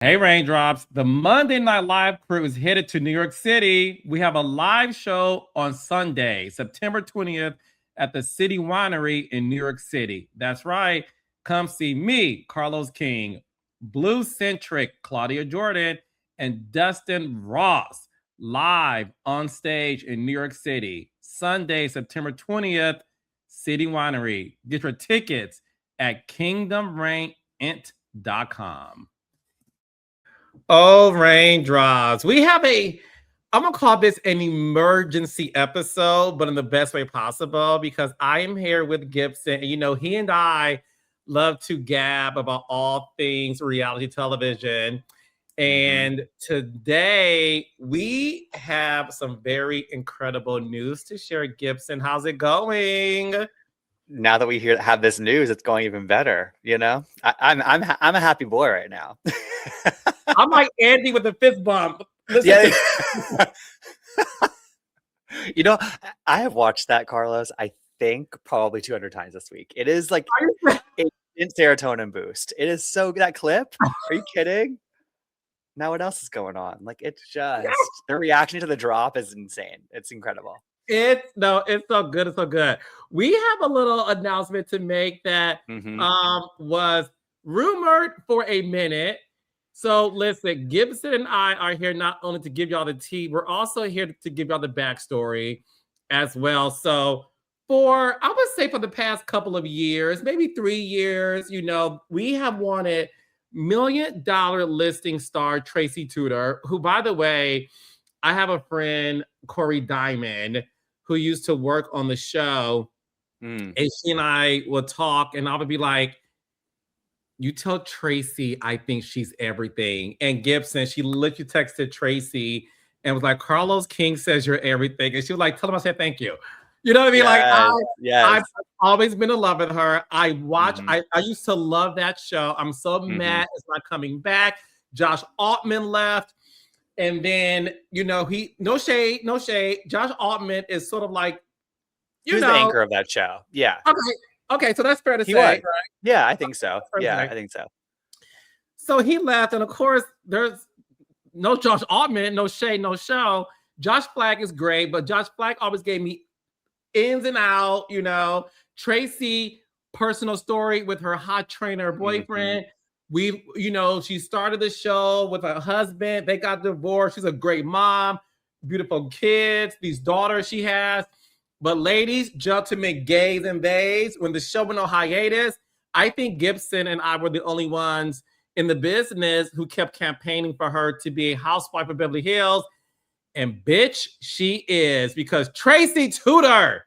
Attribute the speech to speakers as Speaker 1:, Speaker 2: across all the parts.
Speaker 1: Hey, Raindrops. The Monday Night Live crew is headed to New York City. We have a live show on Sunday, September 20th at the City Winery in New York City. That's right. Come see me, Carlos King, Blue Centric, Claudia Jordan, and Dustin Ross live on stage in New York City. Sunday, September 20th, City Winery. Get your tickets at kingdomrainint.com. Oh, raindrops. I'm going to call this an emergency episode, but in the best way possible, because I am here with Gibson. And, he and I love to gab about all things reality television. And today we have some very incredible news to share. Gibson, how's it going?
Speaker 2: Now that we have this news, it's going even better. I'm a happy boy right now.
Speaker 1: I'm like Andy with the fist bump.
Speaker 2: Listen I have watched that, Carlos, I think probably 200 times this week. It is like an serotonin boost. It is so good. That clip. Are you kidding? Now what else is going on? Like, it's just the reaction to the drop is insane. It's incredible.
Speaker 1: It's so good. It's so good. We have a little announcement to make that was rumored for a minute. So listen, Gibson and I are here not only to give y'all the tea, we're also here to give y'all the backstory as well. So I would say for the past couple of years, maybe 3 years, we have wanted $1 million listing star Tracy Tutor, who, by the way, I have a friend, Corey Diamond, who used to work on the show. And she and I would talk, and I would be like, you tell Tracy I think she's everything. And Gibson, she literally texted Tracy and was like, Carlos King says you're everything. And she was like, tell him I said thank you. You know what I mean? I've always been in love with her. I used to love that show. I'm so mad it's not coming back. Josh Altman left. And then, no shade. Josh Altman is sort of like,
Speaker 2: He's the anchor of that show. Yeah.
Speaker 1: Okay, so that's fair to say,
Speaker 2: right? Yeah, I think so. I think so.
Speaker 1: So he left, and of course, there's no Josh Altman, no shade, no show. Josh Flagg is great, but Josh Flagg always gave me ins and out, Tracy, personal story with her hot trainer boyfriend. She started the show with her husband. They got divorced. She's a great mom, beautiful kids, these daughters she has. But ladies, gentlemen, gays and bays, when the show went on hiatus, I think Gibson and I were the only ones in the business who kept campaigning for her to be a housewife of Beverly Hills. And bitch, she is, because Tracy Tutor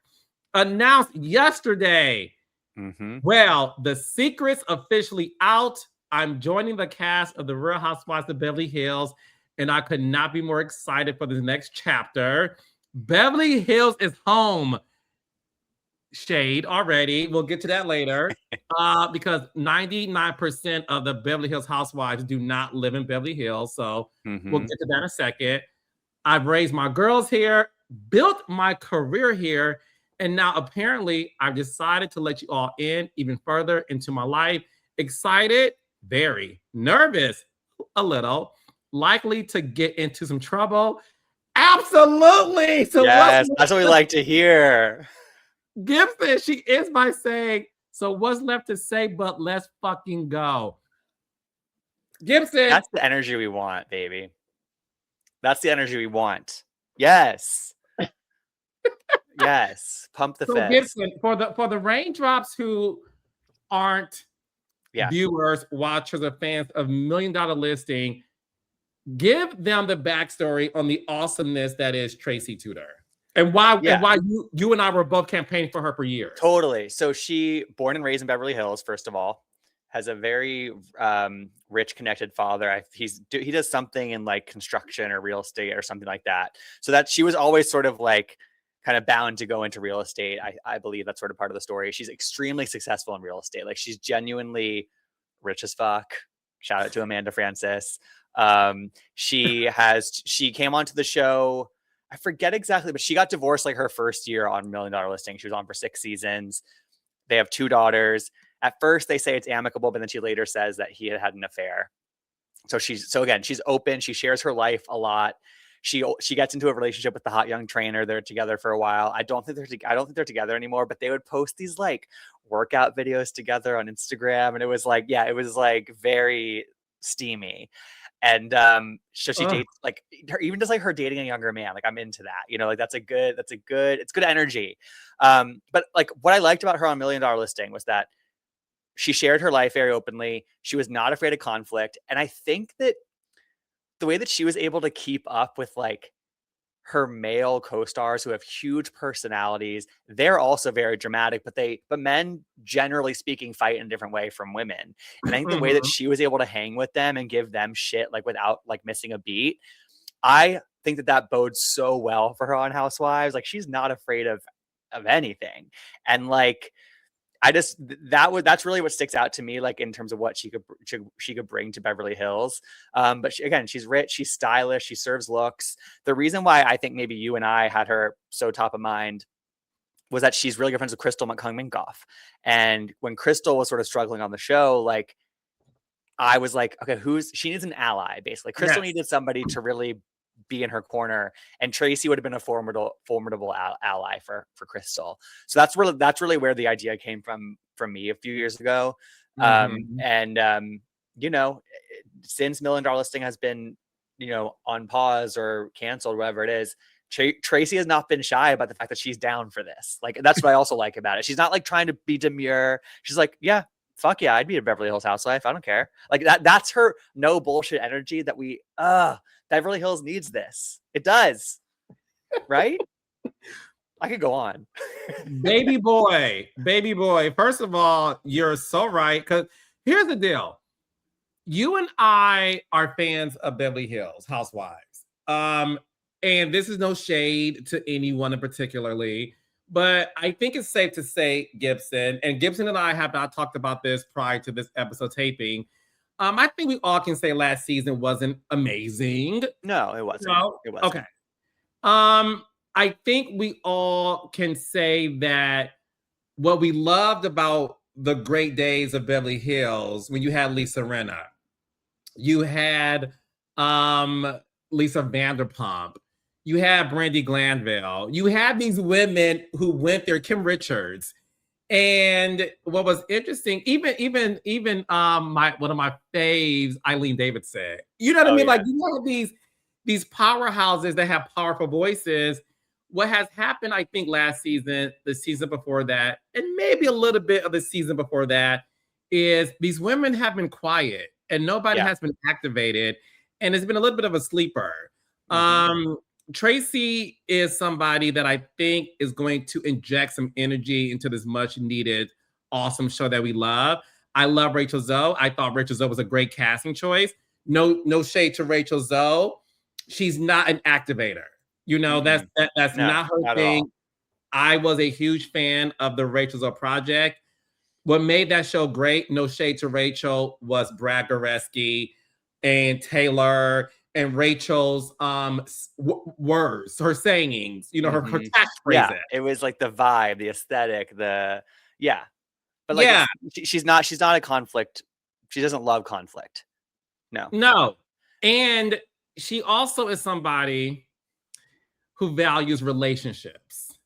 Speaker 1: announced yesterday, well, the secret's officially out. I'm joining the cast of The Real Housewives of Beverly Hills, and I could not be more excited for the next chapter. Beverly Hills is home. Shade already. We'll get to that later. Because 99% of the Beverly Hills housewives do not live in Beverly Hills. So we'll get to that in a second. I've raised my girls here, built my career here, and now apparently I've decided to let you all in even further into my life. Excited, very nervous, a little, likely to get into some trouble. Absolutely.
Speaker 2: So yes, that's what we like to hear.
Speaker 1: Gibson, she is by saying, so what's left to say but let's fucking go. Gibson.
Speaker 2: That's the energy we want, baby. That's the energy we want. Yes. Yes. Pump the fist.
Speaker 1: Gibson, for the raindrops who aren't viewers, watchers, or fans of $1 Million Listing, give them the backstory on the awesomeness that is Tracy Tutor. And why you and I were both campaigning for her for years.
Speaker 2: Totally. So she, born and raised in Beverly Hills, first of all, has a very rich, connected father. He does something in like construction or real estate or something like that. So that she was always sort of like kind of bound to go into real estate. I believe that's sort of part of the story. She's extremely successful in real estate. Like, she's genuinely rich as fuck. Shout out to Amanda Francis. She came onto the show, I forget exactly, but she got divorced like her first year on $1 Million Listing. She was on for 6 seasons. They have 2 daughters. At first they say it's amicable, but then she later says that he had an affair. So she's open. She shares her life a lot. She gets into a relationship with the hot young trainer. They're together for a while. I don't think they're together anymore, but they would post these like workout videos together on Instagram, and it was like, it was like very steamy. And so she dates like even just like her dating a younger man. Like I'm into that, like it's good energy. But like what I liked about her on $1 Million Listing was that she shared her life very openly. She was not afraid of conflict. And I think that the way that she was able to keep up with like her male co-stars who have huge personalities, they're also very dramatic, but men, generally speaking, fight in a different way from women. And I think the way that she was able to hang with them and give them shit like without like missing a beat, I think that bodes so well for her on Housewives. Like she's not afraid of anything. And like that's really what sticks out to me, like in terms of what she could bring to Beverly Hills. But she's rich, she's stylish, she serves looks. The reason why I think maybe you and I had her so top of mind was that she's really good friends with Crystal Minkoff. And when Crystal was sort of struggling on the show, like I was like, okay, she needs an ally, basically. Crystal needed somebody to really be in her corner, and Tracy would have been a formidable ally for Crystal. So that's really where the idea came from me a few years ago. And since $1 Million Listing has been on pause or canceled, whatever it is, Tracy has not been shy about the fact that she's down for this. Like that's what I also like about it. She's not like trying to be demure. She's like, yeah, fuck yeah, I'd be a Beverly Hills housewife. I don't care. Like that's her no bullshit energy that Beverly Hills needs this. It does. Right? I could go on.
Speaker 1: Baby boy. First of all, you're so right. Because here's the deal. You and I are fans of Beverly Hills Housewives. And this is no shade to anyone in particularly, but I think it's safe to say, Gibson, and Gibson and I have not talked about this prior to this episode taping. I think we all can say last season wasn't amazing.
Speaker 2: No, it wasn't.
Speaker 1: No?
Speaker 2: It wasn't.
Speaker 1: Okay. I think we all can say that what we loved about the great days of Beverly Hills, when you had Lisa Rinna, you had Lisa Vanderpump, you had Brandy Glanville, you had these women who went there, Kim Richards. And what was interesting, even one of my faves, Eileen Davidson. You know what I mean? Yeah. Like you have these powerhouses that have powerful voices. What has happened, I think, last season, the season before that, and maybe a little bit of the season before that, is these women have been quiet and nobody has been activated, and it's been a little bit of a sleeper. Tracy is somebody that I think is going to inject some energy into this much needed, awesome show that we love. I love Rachel Zoe. I thought Rachel Zoe was a great casting choice. No shade to Rachel Zoe. She's not an activator. That's not her thing. I was a huge fan of the Rachel Zoe Project. What made that show great, no shade to Rachel, was Brad Goreski and Taylor and Rachel's words, her sayings, her catchphrases.
Speaker 2: Yeah, it was like the vibe, the aesthetic, but like she's not a conflict. She doesn't love conflict. No.
Speaker 1: And she also is somebody who values relationships.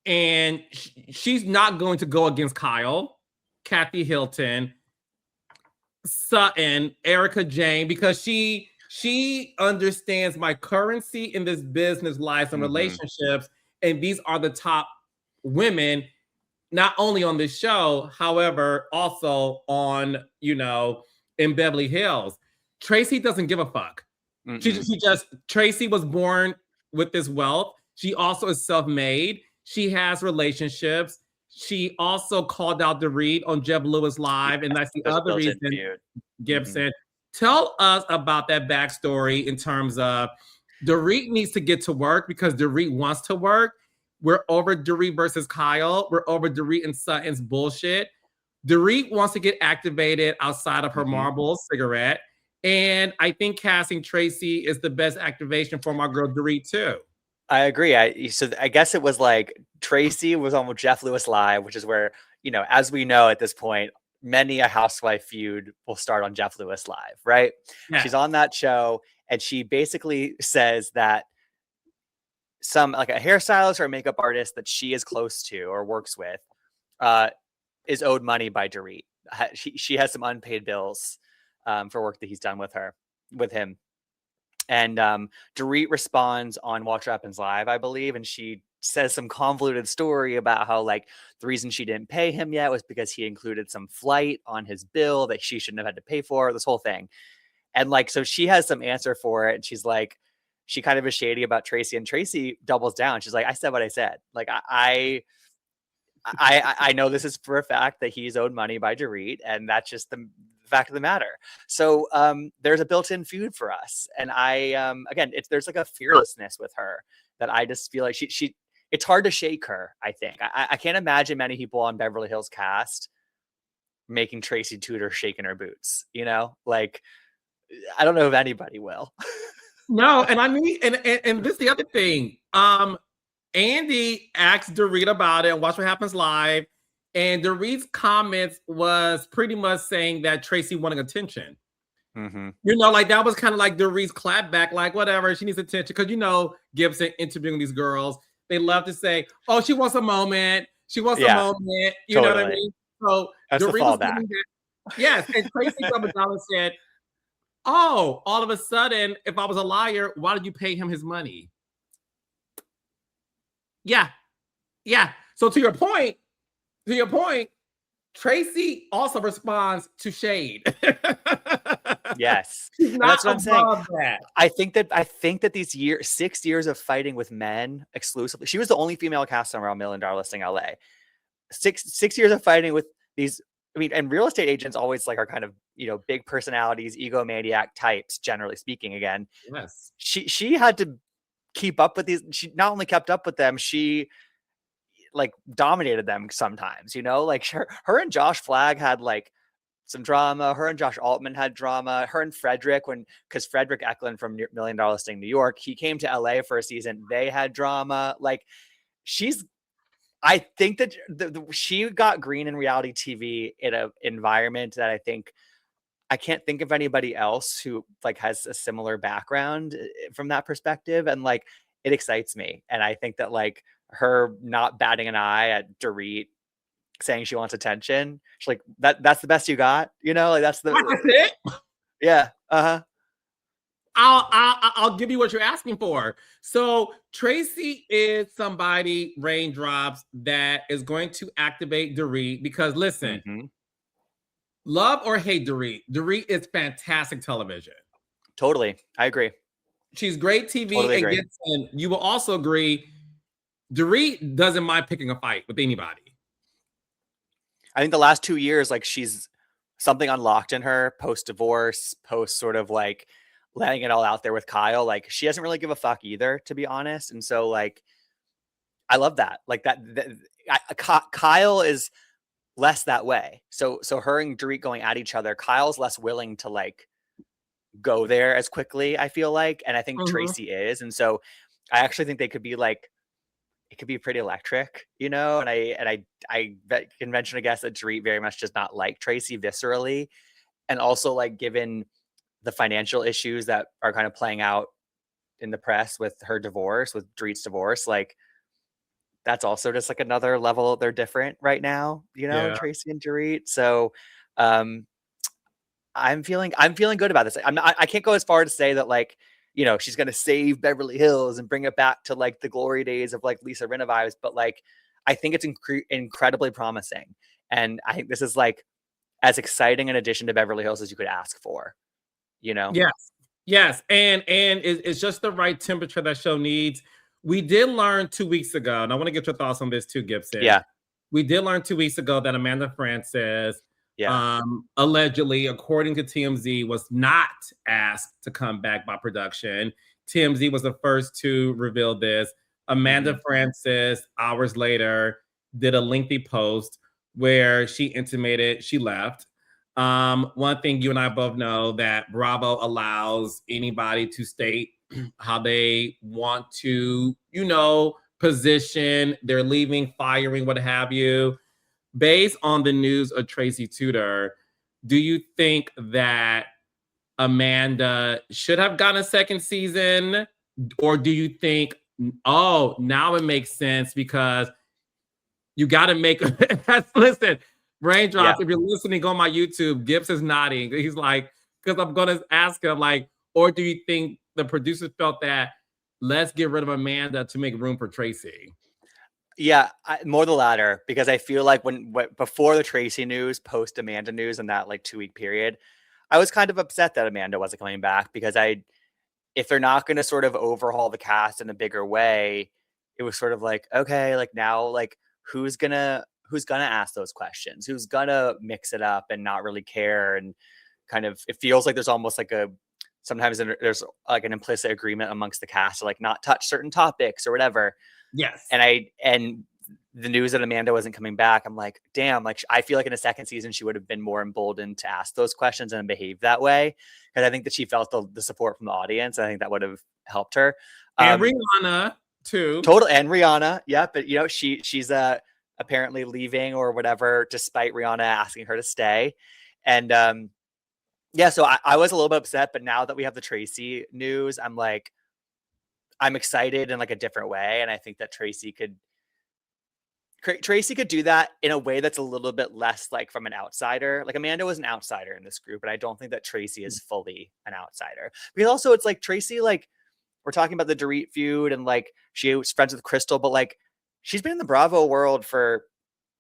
Speaker 1: And she's not going to go against Kyle, Kathy Hilton, Sutton, Erica Jane, because she understands my currency in this business lies and relationships, and these are the top women, not only on this show, however, also on in Beverly Hills. Tracy doesn't give a fuck. Tracy was born with this wealth. She also is self-made. She has relationships. She also called out DORIT on Jeb Lewis Live, and that's the other reason, Gibson. Tell us about that backstory in terms of DORIT needs to get to work because DORIT wants to work. We're over DORIT versus Kyle. We're over DORIT and Sutton's bullshit. DORIT wants to get activated outside of her Marlboro cigarette, and I think casting Tracy is the best activation for my girl DORIT too.
Speaker 2: I agree. So I guess it was like Tracy was on with Jeff Lewis Live, which is where, as we know at this point, many a housewife feud will start on Jeff Lewis Live, right?
Speaker 1: Yeah.
Speaker 2: She's on that show, and she basically says that some like a hairstylist or a makeup artist that she is close to or works with is owed money by Dorit. She has some unpaid bills for work that he's done with him. And Dorit responds on Watch What Happens Live, I believe, and she says some convoluted story about how like the reason she didn't pay him yet was because he included some flight on his bill that she shouldn't have had to pay for, this whole thing. And like, so she has some answer for it, and she's like, she kind of is shady about Tracy, and Tracy doubles down. She's like, I said what I said. Like I know this is for a fact that he's owed money by Dorit, and that's just the fact of the matter. So there's a built-in feud for us, and I again, there's like a fearlessness with her that I just feel like she it's hard to shake her. I think I can't imagine many people on Beverly Hills cast making Tracy Tutor shaking her boots. You know, like I don't know if anybody will.
Speaker 1: No, and I mean, and this is the other thing. Andy asked Dorit about it and Watch What Happens Live, and Dorit's comments was pretty much saying that Tracy wanting attention.
Speaker 2: Mm-hmm.
Speaker 1: You know, like that was kind of like Dorit's clapback, like whatever, she needs attention. Because you know, Gibson interviewing these girls, they love to say, "Oh, she wants a moment. She wants a moment." You know what I mean? So
Speaker 2: that's
Speaker 1: Dorit
Speaker 2: the
Speaker 1: was
Speaker 2: fallback.
Speaker 1: that. Yes, and Tracy Tutor said, "Oh, all of a sudden, if I was a liar, why did you pay him his money?" Yeah. So to your point, Tracy also responds to shade.
Speaker 2: Yes, that's what I'm saying. I think that these 6 years of fighting with men exclusively, she was the only female cast member on $1 Million Listing LA. 6 years of fighting with these. I mean, and real estate agents always like are kind of, you know, big personalities, egomaniac types, generally speaking. Again,
Speaker 1: yes,
Speaker 2: she had to keep up with these. She not only kept up with them, she like dominated them sometimes, you know, like her and Josh Flagg had like some drama. Her and Josh Altman had drama. Her and Frederick, because Frederick Eklund from $1 Million Listing New York, he came to LA for a season. They had drama. Like I think that she got green in reality TV in an environment that I can't think of anybody else who like has a similar background from that perspective. And like, it excites me. And I think that like her not batting an eye at Dorit saying she wants attention, she's like, that's the best you got, you know, like that's
Speaker 1: it.
Speaker 2: Yeah. Uh-huh.
Speaker 1: I'll give you what you're asking for. So Tracy is somebody, Raindrops, that is going to activate Dorit because listen, love or hate Dorit, Dorit is fantastic television.
Speaker 2: Totally. I agree.
Speaker 1: She's great TV, and Gibson, you will also agree, Dorit doesn't mind picking a fight with anybody.
Speaker 2: I think the last 2 years, like she's something unlocked in her post-divorce, post sort of like letting it all out there with Kyle. Like she doesn't really give a fuck either, to be honest. And so like, I love that. Like Kyle is less that way. So her and Dorit going at each other, Kyle's less willing to like go there as quickly, I feel like. And I think Tracy is. And so I actually think they could be like, it could be pretty electric, you know? And I can venture to guess that Dorit very much does not like Tracy viscerally. And also like given the financial issues that are kind of playing out in the press with her divorce, with Dorit's divorce, like that's also just like another level. They're different right now, you know, Tracy and Dorit. So I'm feeling good about this. I can't go as far to say that like, you know, she's going to save Beverly Hills and bring it back to like the glory days of like Lisa Rinna vibes. But like, I think it's incredibly promising. And I think this is like as exciting an addition to Beverly Hills as you could ask for, you know?
Speaker 1: Yes. And it's just the right temperature that show needs. We did learn 2 weeks ago, and I want to get your thoughts on this too, Gibson.
Speaker 2: Yeah.
Speaker 1: We did learn 2 weeks ago that Amanda Francis, allegedly, according to TMZ, was not asked to come back by production. TMZ was the first to reveal this. Amanda Francis, hours later, did a lengthy post where she intimated she left. One thing you and I both know, that Bravo allows anybody to state how they want to, you know, position, they're leaving, firing, what have you. based on the news of Tracy Tutor, do you think that Amanda should have gotten a second season? Or do you think, oh, now it makes sense because you got to make, listen, Raindrops, if you're listening on my YouTube, Gibbs is nodding. He's like, because I'm going to ask him, like, or do you think the producers felt that let's get rid of Amanda to make room for Tracy?
Speaker 2: Yeah, more the latter, because I feel like before the Tracy news, post Amanda news, in that like 2-week period, I was kind of upset that Amanda wasn't coming back, because if they're not going to sort of overhaul the cast in a bigger way, it was sort of like, okay, like now, like who's gonna ask those questions? Who's gonna mix it up and not really care? And kind of, it feels like there's almost like sometimes there's like an implicit agreement amongst the cast to like not touch certain topics or whatever.
Speaker 1: Yes.
Speaker 2: And the news that Amanda wasn't coming back, I'm like, damn, like I feel like in a second season, she would have been more emboldened to ask those questions and behave that way. Because I think that she felt the support from the audience. I think that would have helped her.
Speaker 1: And Rihanna too.
Speaker 2: Total. And Rihanna. Yeah. But you know, she's apparently leaving or whatever, despite Rihanna asking her to stay. And yeah, so I was a little bit upset, but now that we have the Tracy news, I'm excited in like a different way. And I think that Tracy could do that in a way that's a little bit less like from an outsider. Like Amanda was an outsider in this group, but I don't think that Tracy is fully an outsider. Because also it's like Tracy, like we're talking about the DORIT feud and like she was friends with Crystal, but like she's been in the Bravo world for,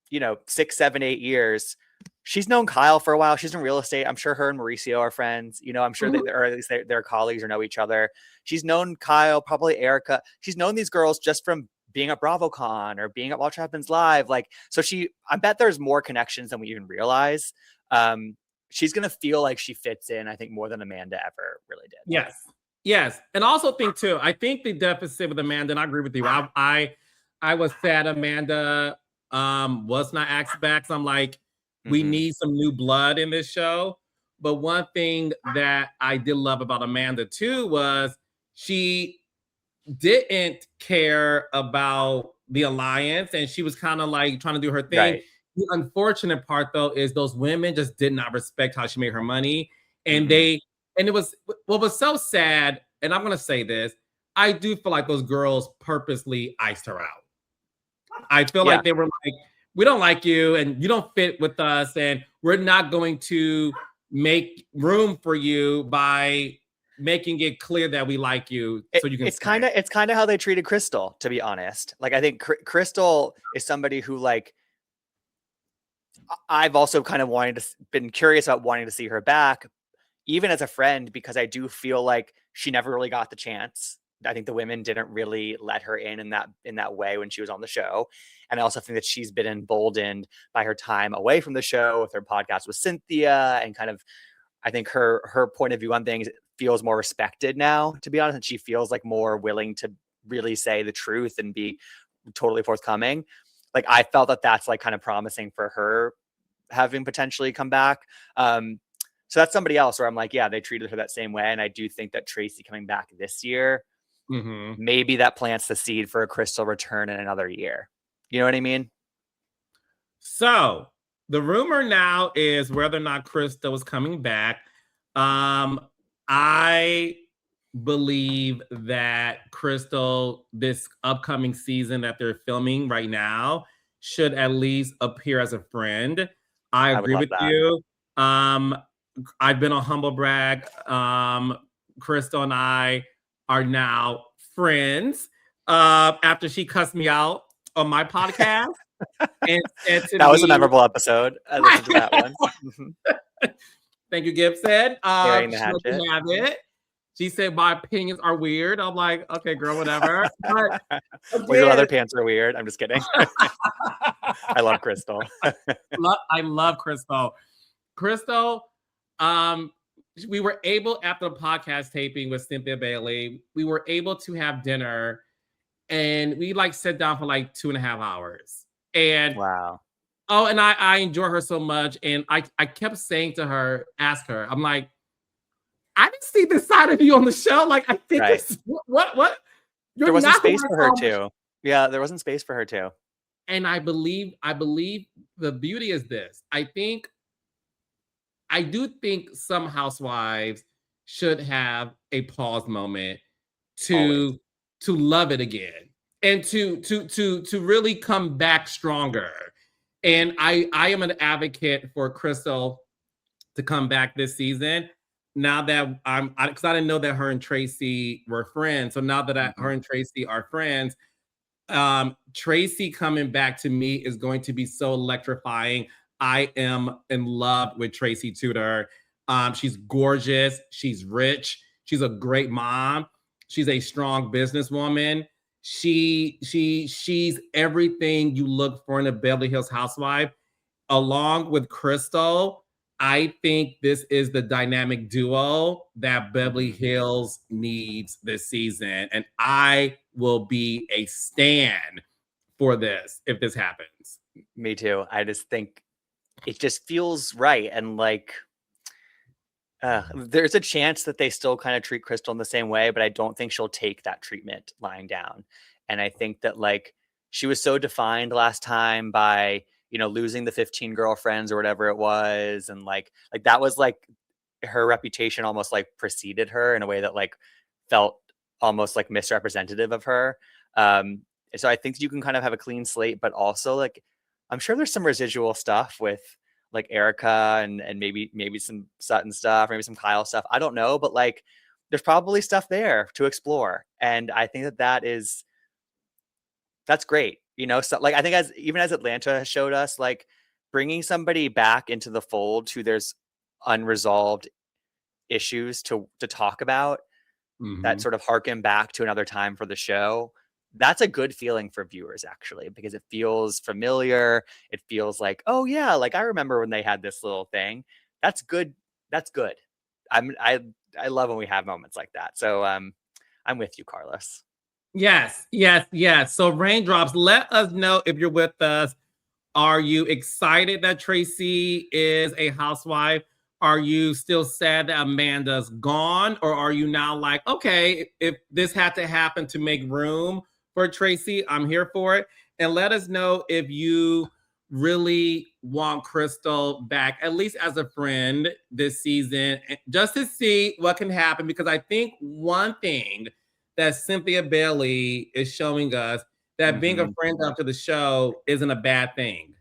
Speaker 2: 6, 7, 8 years. She's known Kyle for a while. She's in real estate. I'm sure her and Mauricio are friends. I'm sure or at least they're colleagues or know each other. She's known Kyle, probably Erica. She's known these girls just from being at BravoCon or being at Watch What Happens Live. Like, so I bet there's more connections than we even realize. She's going to feel like she fits in, I think, more than Amanda ever really did.
Speaker 1: Yes. Yes. And also think too, I think the deficit with Amanda, and I agree with you. I was sad Amanda was not asked back. So I'm like, we need some new blood in this show. But one thing that I did love about Amanda too was she didn't care about the alliance, and she was kind of like trying to do her thing. Right. The unfortunate part though is those women just did not respect how she made her money, and it was what was so sad. And I'm gonna say this, I do feel like those girls purposely iced her out. I feel like they were like, we don't like you and you don't fit with us, and we're not going to make room for you by making it clear that we like you. So you can. It's kind
Speaker 2: of how they treated Crystal, to be honest. Like I think Crystal is somebody who like I've also kind of been curious about wanting to see her back, even as a friend, because I do feel like she never really got the chance. I think the women didn't really let her in that way when she was on the show. And I also think that she's been emboldened by her time away from the show with her podcast with Cynthia, and kind of, I think her point of view on things feels more respected now, to be honest. And she feels like more willing to really say the truth and be totally forthcoming. Like I felt that that's like kind of promising for her having potentially come back. So that's somebody else where I'm like, yeah, they treated her that same way. And I do think that Tracy coming back this year, maybe that plants the seed for a Crystal return in another year. You know what I mean?
Speaker 1: So the rumor now is whether or not Crystal is coming back. I believe that Crystal, this upcoming season that they're filming right now, should at least appear as a friend. I agree with you. I've been on Humble Brag. Crystal and I are now friends after she cussed me out on my podcast. and
Speaker 2: that was a memorable episode. I listened to that one.
Speaker 1: Thank you, Gibson.
Speaker 2: Carrying the hatchet.
Speaker 1: She have it. She said my opinions are weird. I'm like, okay, girl, whatever. But
Speaker 2: well, your leather pants are weird. I'm just kidding. I love Crystal.
Speaker 1: I love Crystal. Crystal, we were able, after the podcast taping with Cynthia Bailey, we were able to have dinner, and we like sat down for like 2.5 hours. And
Speaker 2: wow.
Speaker 1: Oh, and I enjoy her so much. And I kept saying to her, ask her, I'm like, I didn't see this side of you on the show. Like, I think
Speaker 2: right.
Speaker 1: What?
Speaker 2: There wasn't space for her too. Yeah, there wasn't space for her too.
Speaker 1: And I believe the beauty is this. I do think some housewives should have a pause moment
Speaker 2: Always.
Speaker 1: to love it again and to really come back stronger. And I am an advocate for Crystal to come back this season. Now that because I didn't know that her and Tracy were friends. So now that her and Tracy are friends, Tracy coming back to me is going to be so electrifying. I am in love with Tracy Tutor. She's gorgeous. She's rich. She's a great mom. She's a strong businesswoman. She's everything you look for in a Beverly Hills housewife. Along with Crystal, I think this is the dynamic duo that Beverly Hills needs this season. And I will be a stan for this if this happens.
Speaker 2: Me too. I just think it just feels right. And like, there's a chance that they still kind of treat Crystal in the same way, but I don't think she'll take that treatment lying down. And I think that like she was so defined last time by, you know, losing the 15 girlfriends or whatever it was. And like that was like her reputation almost like preceded her in a way that like felt almost like misrepresentative of her. So I think you can kind of have a clean slate, but also like, I'm sure there's some residual stuff with like Erica and maybe some Sutton stuff, maybe some Kyle stuff. I don't know, but like there's probably stuff there to explore. And I think that's great. You know, so like I think even as Atlanta showed us, like bringing somebody back into the fold who there's unresolved issues to talk about that sort of harken back to another time for the show. That's a good feeling for viewers actually, because it feels familiar. It feels like, oh yeah, like I remember when they had this little thing. That's good. That's good. I love when we have moments like that. So I'm with you, Carlos.
Speaker 1: Yes. So Raindrops, let us know if you're with us. Are you excited that Tracy is a housewife? Are you still sad that Amanda's gone? Or are you now like, okay, if this had to happen to make room for Tracy, I'm here for it. And let us know if you really want Crystal back, at least as a friend this season, just to see what can happen. Because I think one thing that Cynthia Bailey is showing us, that being a friend after the show isn't a bad thing.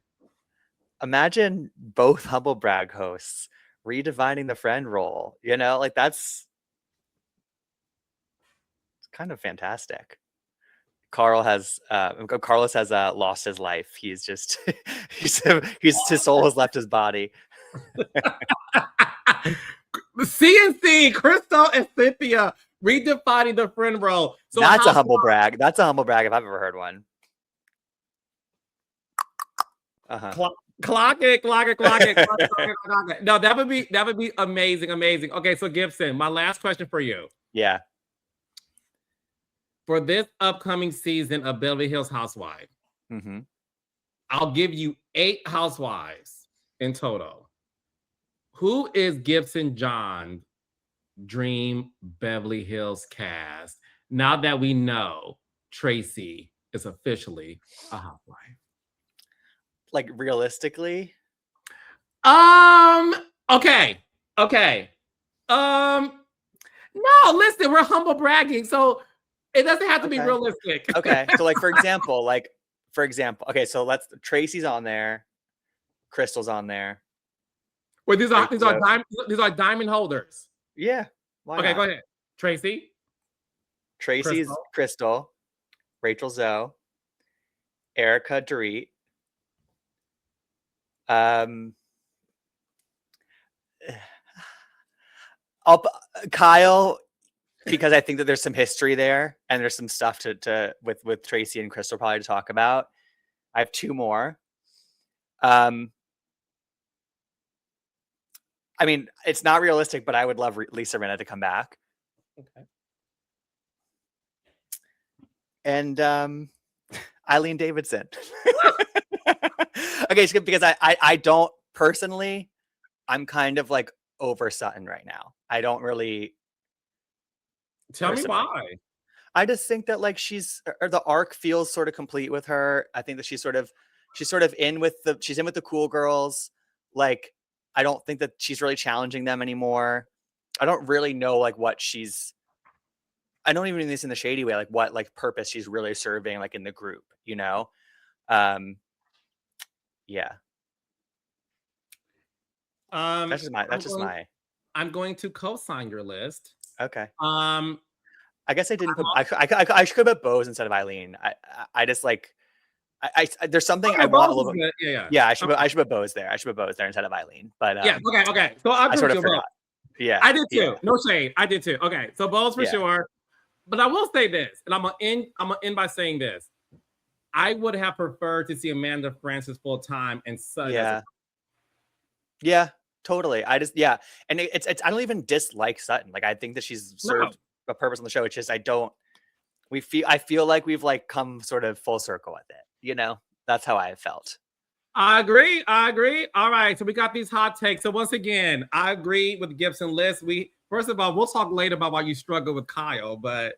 Speaker 2: Imagine both Humble Brag hosts redefining the friend role, you know, like it's kind of fantastic. Carlos has lost his life. He's just his soul has left his body.
Speaker 1: CNC, Crystal and Cynthia redefining the friend role.
Speaker 2: So that's a humble brag. That's a humble brag if I've ever heard one.
Speaker 1: Clock it. No, that would be amazing. Okay, so Gibson, my last question for you.
Speaker 2: Yeah.
Speaker 1: For this upcoming season of Beverly Hills Housewives, I'll give you 8 housewives in total. Who is Gibson John's dream Beverly Hills cast now that we know Tracy is officially a housewife?
Speaker 2: Like realistically?
Speaker 1: Okay. No, listen, we're humble bragging, so it doesn't have to be realistic.
Speaker 2: Okay. So like for example, okay, so Tracy's on there, Crystal's on there.
Speaker 1: Wait, these are diamond holders.
Speaker 2: Yeah.
Speaker 1: Okay, go ahead. Tracy's
Speaker 2: Crystal, Rachel Zoe, Erica Dorit, Kyle, because I think that there's some history there and there's some stuff with Tracy and Crystal probably to talk about. I have 2 more. I mean, it's not realistic, but I would love Lisa Rinna to come back.
Speaker 1: Okay.
Speaker 2: And Eileen Davidson. Okay, because I don't personally, I'm kind of like over Sutton right now. I don't really.
Speaker 1: Tell me why.
Speaker 2: I just think that like or the arc feels sort of complete with her. I think that she's sort of in with the cool girls. Like, I don't think that she's really challenging them anymore. I don't really know like I don't even mean this in the shady way, like what like purpose she's really serving like in the group, you know? Yeah. That's just my
Speaker 1: I'm going to co-sign your list.
Speaker 2: okay.
Speaker 1: Um,
Speaker 2: I guess I didn't put I should have put Bose instead of Eileen. I just like there's something
Speaker 1: okay,
Speaker 2: I want a
Speaker 1: Bose
Speaker 2: little
Speaker 1: is
Speaker 2: bit.
Speaker 1: good. Yeah.
Speaker 2: Yeah, I should put Bose there. I should put Bose there instead of Eileen. But
Speaker 1: Yeah. Okay. So I
Speaker 2: I sort of
Speaker 1: agree with you.
Speaker 2: forgot. Yeah.
Speaker 1: I did too.
Speaker 2: Yeah.
Speaker 1: No shade. I did too. Okay. So Bose for
Speaker 2: Yeah.
Speaker 1: sure. But I will say this, and I'm gonna end by saying this. I would have preferred to see Amanda Francis full time and Sutton.
Speaker 2: Yeah. Yeah, totally. I just and it's I don't even dislike Sutton. Like, I think that she's served a purpose on the show. It's just I feel like we've like come sort of full circle with it. You know, that's how I felt.
Speaker 1: I agree. All right. So we got these hot takes. So once again, I agree with the Gibson list. First of all, we'll talk later about why you struggle with Kyle, but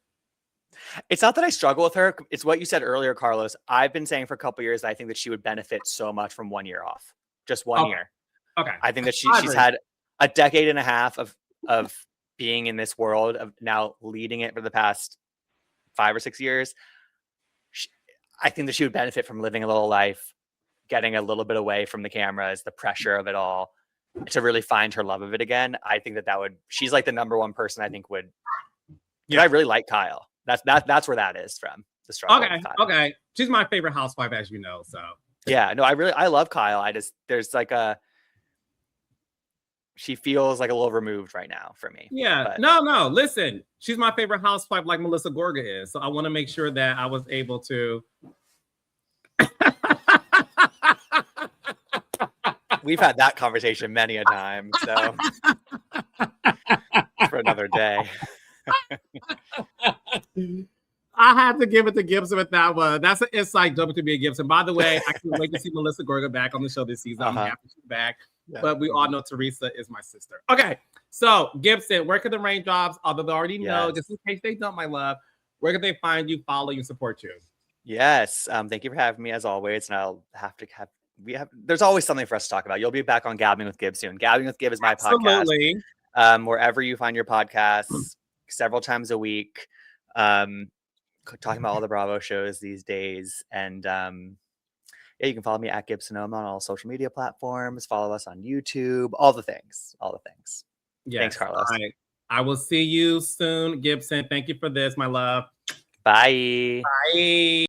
Speaker 2: it's not that I struggle with her. It's what you said earlier, Carlos. I've been saying for a couple of years that I think that she would benefit so much from 1 year off, just 1 year.
Speaker 1: Okay.
Speaker 2: I think that she's had a decade and a half of being in this world, of now leading it for the past 5 or 6 years. I think that she would benefit from living a little life, getting a little bit away from the cameras, the pressure of it all, to really find her love of it again. I think that she's like the number one person I think would. Yeah, I really like Kyle. That's where that is from. The struggle.
Speaker 1: Okay. She's my favorite housewife, as you know. So
Speaker 2: yeah, no, I love Kyle. There's like she feels like a little removed right now for me.
Speaker 1: Yeah, no. Listen, she's my favorite housewife, like Melissa Gorga is. So I want to make sure that I was able to.
Speaker 2: We've had that conversation many a time, so for another day.
Speaker 1: I had to give it to Gibson with that one. That's an inside joke to be a Gibson. By the way, I can't wait to see Melissa Gorga back on the show this season. I'm happy she's back. Yeah. But we all know Teresa is my sister. Okay, so Gibson, where can the raindrops, although they already know, just in case they don't, my love, where can they find you, follow you, and support you?
Speaker 2: Yes, thank you for having me as always. And I'll have to there's always something for us to talk about. You'll be back on Gabbing with Gib soon. Gabbing with Gib is my podcast. Wherever you find your podcasts, several times a week, talking about all the Bravo shows these days. And yeah, you can follow me at Gibsonoma on all social media platforms. Follow us on YouTube. All the things. Yes, thanks, Carlos.
Speaker 1: I will see you soon, Gibson. Thank you for this, my love.
Speaker 2: Bye.
Speaker 1: Bye.